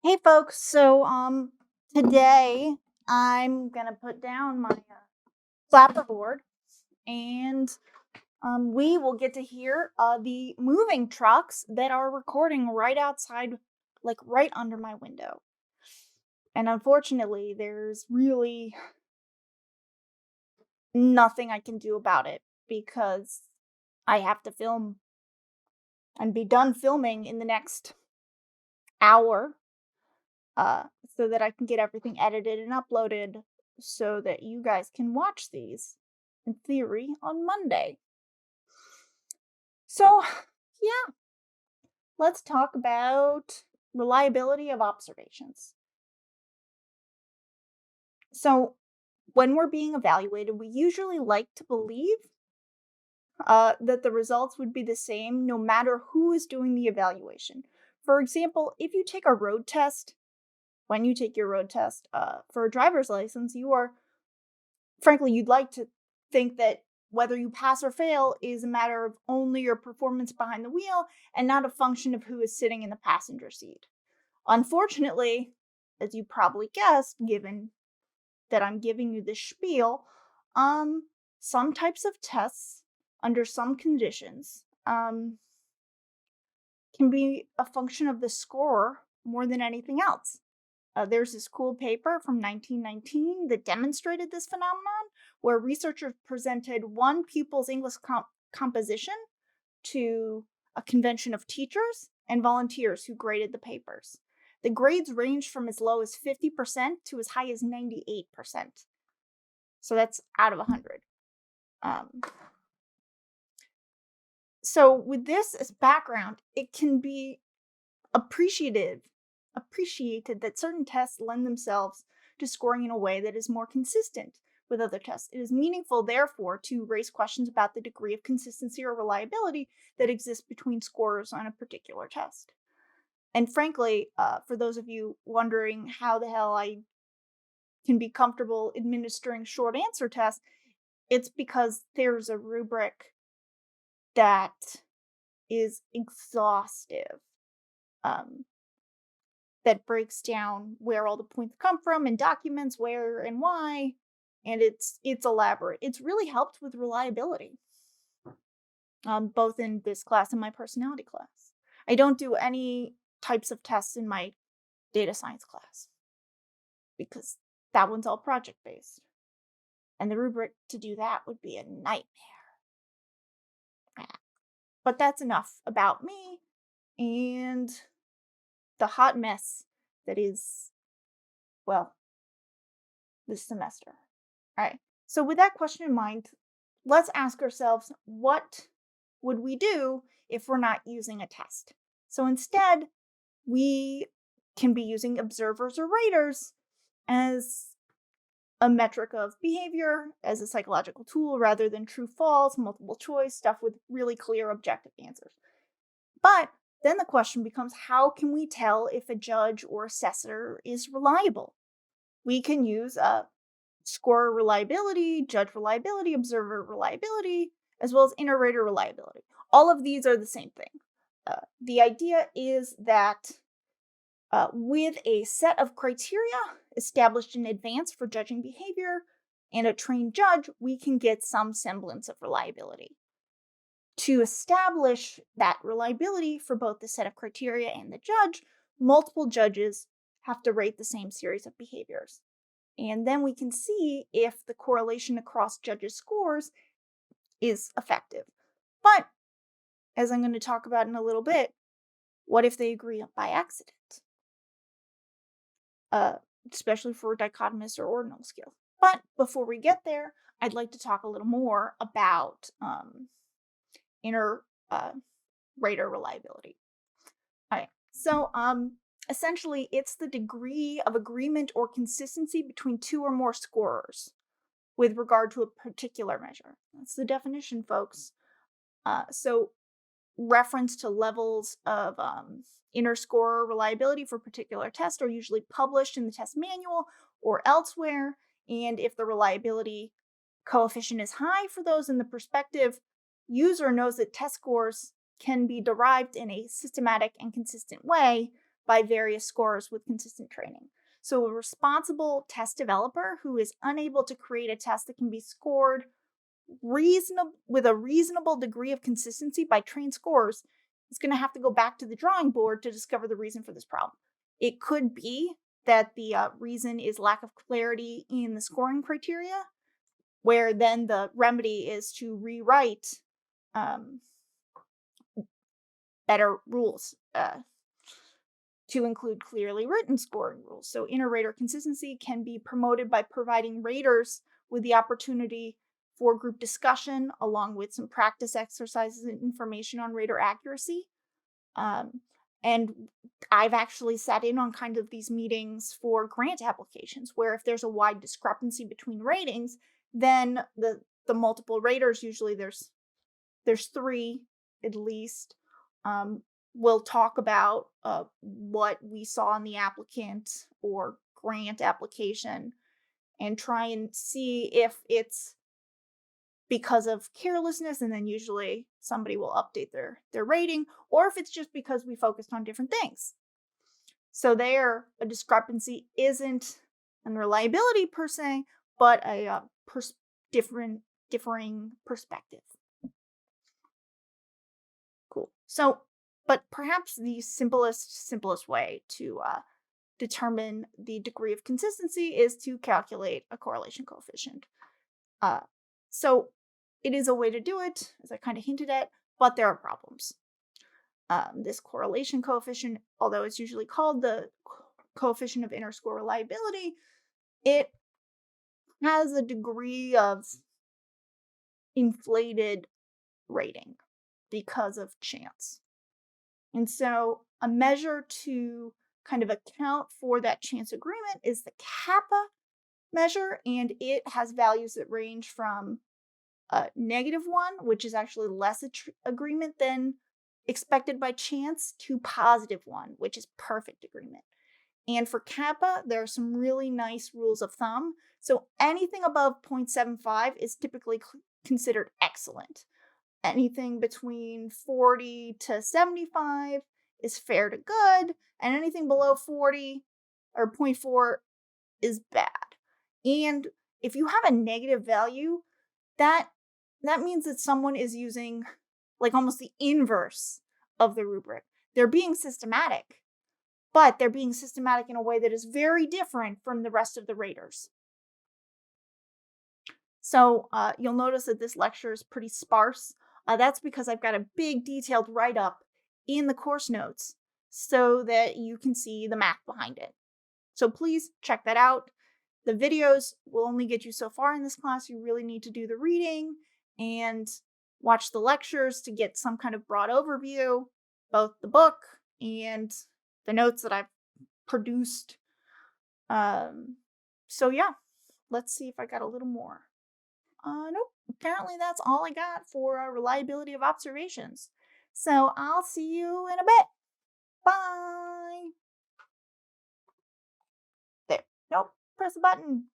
Hey folks, today I'm gonna put down my clapperboard and we will get to hear the moving trucks that are recording right outside, like right under my window. And unfortunately, there's really nothing I can do about it because I have to film and be done filming in the next hour uh, so that I can get everything edited and uploaded so that you guys can watch these, in theory, on Monday. So, yeah, let's talk about reliability of observations. So, when we're being evaluated, we usually like to believe that the results would be the same no matter who is doing the evaluation. For example, if you take a road test, when you take your road test for a driver's license, you are frankly, you'd like to think that whether you pass or fail is a matter of only your performance behind the wheel and not a function of who is sitting in the passenger seat. Unfortunately, as you probably guessed, given that I'm giving you this spiel, um, some types of tests under some conditions can be a function of the scorer more than anything else. There's this cool paper from 1919 that demonstrated this phenomenon, where researchers presented one pupil's English composition to a convention of teachers and volunteers who graded the papers. The grades ranged from as low as 50% to as high as 98%. So that's out of 100. Um, so with this as background, it can be appreciated that certain tests lend themselves to scoring in a way that is more consistent with other tests. It is meaningful, therefore, to raise questions about the degree of consistency or reliability that exists between scorers on a particular test. And frankly, for those of you wondering how the hell I can be comfortable administering short answer tests, it's because there's a rubric that is exhaustive. Um, that breaks down where all the points come from and documents where and why, and it's elaborate. It's really helped with reliability, both in this class and my personality class. I don't do any types of tests in my data science class because that one's all project based, and the rubric to do that would be a nightmare. But that's enough about me and the hot mess that is, well, this semester. All right. So, with that question in mind, let's ask ourselves, what would we do if we're not using a test? So, instead, we can be using observers or raters as a metric of behavior, as a psychological tool, rather than true false, multiple choice, stuff with really clear objective answers. But then the question becomes, how can we tell if a judge or assessor is reliable? We can use a scorer reliability, judge reliability, observer reliability, as well as inter-rater reliability. All of these are the same thing. The idea is that with a set of criteria established in advance for judging behavior and a trained judge, we can get some semblance of reliability. To establish that reliability for both the set of criteria and the judge, multiple judges have to rate the same series of behaviors. And then we can see if the correlation across judges' scores is effective. But, as I'm going to talk about in a little bit, what if they agree by accident? Uh, Especially for dichotomous or ordinal scales. But before we get there, I'd like to talk a little more about inner rater reliability. All right. So, essentially, it's the degree of agreement or consistency between two or more scorers with regard to a particular measure. That's the definition, folks. So, reference to levels of inner scorer reliability for particular tests are usually published in the test manual or elsewhere. And if the reliability coefficient is high for those in the prospective user knows that test scores can be derived in a systematic and consistent way by various scorers with consistent training. So a responsible test developer who is unable to create a test that can be scored with a reasonable degree of consistency by trained scorers is going to have to go back to the drawing board to discover the reason for this problem. It could be that the reason is lack of clarity in the scoring criteria, where then the remedy is to rewrite um, better rules to include clearly written scoring rules. So inter-rater consistency can be promoted by providing raters with the opportunity for group discussion, along with some practice exercises and information on rater accuracy. And I've actually sat in on kind of these meetings for grant applications, where if there's a wide discrepancy between ratings, then the multiple raters, usually there's 3 at least, will talk about what we saw in the applicant or grant application and try and see if it's because of carelessness, and then usually somebody will update their rating, or if it's just because we focused on different things. So there, a discrepancy isn't unreliability per se, but a differing perspective. Cool. So, but perhaps the simplest way to determine the degree of consistency is to calculate a correlation coefficient. So it is a way to do it, as I kind of hinted at, but there are problems. This correlation coefficient, although it's usually called the coefficient of inter-score reliability, it has a degree of inflated rating because of chance. And so a measure to kind of account for that chance agreement is the kappa measure, and it has values that range from -1, which is actually less agreement than expected by chance, to +1, which is perfect agreement. And for kappa, there are some really nice rules of thumb. So anything above 0.75 is typically considered excellent. Anything between 40 to 75 is fair to good, and anything below 40 or 0.4 is bad. And if you have a negative value, that means that someone is using like almost the inverse of the rubric. They're being systematic, but they're being systematic in a way that is very different from the rest of the raters. So you'll notice that this lecture is pretty sparse. That's because I've got a big detailed write-up in the course notes so that you can see the math behind it. So please check that out. The videos will only get you so far in this class. You really need to do the reading and watch the lectures to get some kind of broad overview, both the book and the notes that I've produced. So yeah, let's see if I got a little more. Nope. Apparently that's all I got for reliability of observations. So I'll see you in a bit. Bye. There. Nope. Press the button.